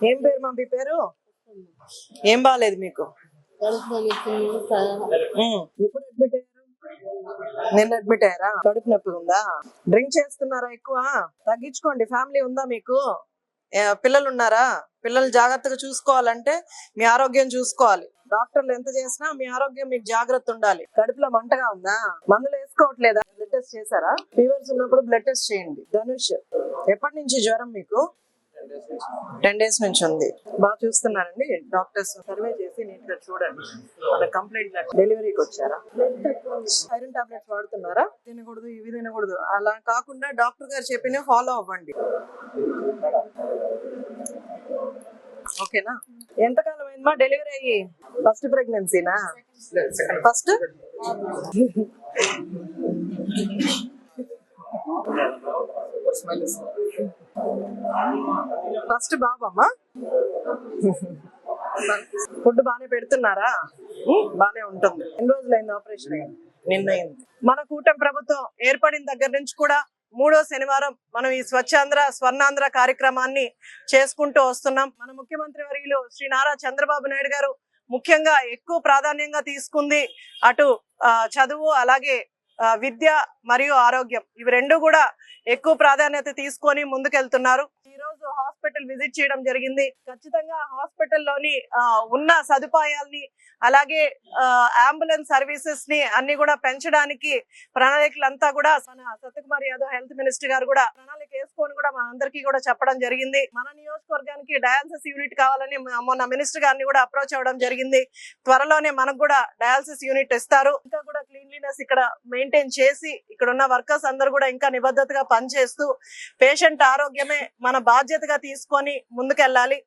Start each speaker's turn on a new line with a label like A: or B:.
A: ఏం పేరు మా మీ పేరు? ఏం బాగాలేదు మీకు? ఎప్పుడు అడ్మిట్ అయ్యారు? నిన్న అడ్మిట్ అయ్యారా? కడుపు నొప్పి ఉందా? డ్రింక్ చేస్తున్నారా ఎక్కువ? తగ్గించుకోండి. ఫ్యామిలీ ఉందా మీకు? పిల్లలు ఉన్నారా? పిల్లలు జాగ్రత్తగా చూసుకోవాలంటే మీ ఆరోగ్యం చూసుకోవాలి. డాక్టర్లు ఎంత చేసినా మీ ఆరోగ్యం మీకు జాగ్రత్త ఉండాలి. కడుపులో మంటగా ఉందా? మందులు వేసుకోవట్లేదా? బ్లడ్ టెస్ట్ చేశారా? ఫీవర్స్ ఉన్నప్పుడు బ్లడ్ టెస్ట్ చేయండి. ధనుష్, ఎప్పటి నుంచి జ్వరం మీకు? 10 days నుంచి ఉంది. బాగా చూస్తున్నారండి డాక్టర్స్. సర్వే చేసి నీట్ గా చూడండి. మన కంప్లైంట్ డెలివరీకి వచ్చారా? ఐరన్ టాబ్లెట్స్ వాడుతున్నారా? తినకూడదు, ఇవి తినకూడదు అలా కాకుండా డాక్టర్ గారు చెప్పిన ఫాలో అవ్వండి. ఓకేనా? ఎంతకాలం అయిందమ్మా డెలివరీ అయ్యి? ఫస్ట్ ప్రెగ్నెన్సీనా? ఫస్ట్ ఫస్ట్ బాబమ్మా? ఫుడ్ బాగానే పెడుతున్నారా? బాగానే ఉంటుంది. ఎన్ని రోజులైంది ఆపరేషన్ అయ్యింది? నిన్న అయింది. మన కూటమి ప్రభుత్వం ఏర్పడిన దగ్గర నుంచి కూడా 3వ శనివారం మనం ఈ స్వచ్ఛాంధ్ర స్వర్ణాంధ్ర కార్యక్రమాన్ని చేసుకుంటూ వస్తున్నాం. మన ముఖ్యమంత్రి వర్యులు శ్రీ నారా చంద్రబాబు నాయుడు గారు ముఖ్యంగా ఎక్కువ ప్రాధాన్యంగా తీసుకుంది అటు చదువు, అలాగే విద్య మరియు ఆరోగ్యం, ఇవి రెండు కూడా ఎక్కువ ప్రాధాన్యత తీసుకొని ముందుకెళ్తున్నారు. ఈ రోజు హాస్పిటల్ విజిట్ చేయడం జరిగింది. ఖచ్చితంగా హాస్పిటల్లోని ఉన్న సదుపాయాల్ని, అలాగే అంబులెన్స్ సర్వీసెస్ ని అన్ని కూడా పెంచడానికి ప్రణాళికలంతా కూడా మన సత్యకుమార్ యాదవ్ హెల్త్ మినిస్టర్ గారు కూడా ప్రణాళిక వేసుకొని కూడా మన అందరికీ కూడా చెప్పడం జరిగింది. మన నియోజకవర్గానికి డయాలసిస్ యూనిట్ కావాలని మొన్న మినిస్టర్ గారిని కూడా అప్రోచ్ అవ్వడం జరిగింది. త్వరలోనే మనకు కూడా డయాలసిస్ యూనిట్ ఇస్తారు. ఇంకా కూడా క్లీన్లీనెస్ ఇక్కడ మెయింటైన్ చేసి ఇక్కడ ఉన్న వర్కర్స్ అందరూ కూడా ఇంకా నిబద్ధతగా పనిచేస్తూ పేషెంట్ ఆరోగ్యమే మన బాధ్యతగా తీసుకొని ముందుకెళ్ళాలి.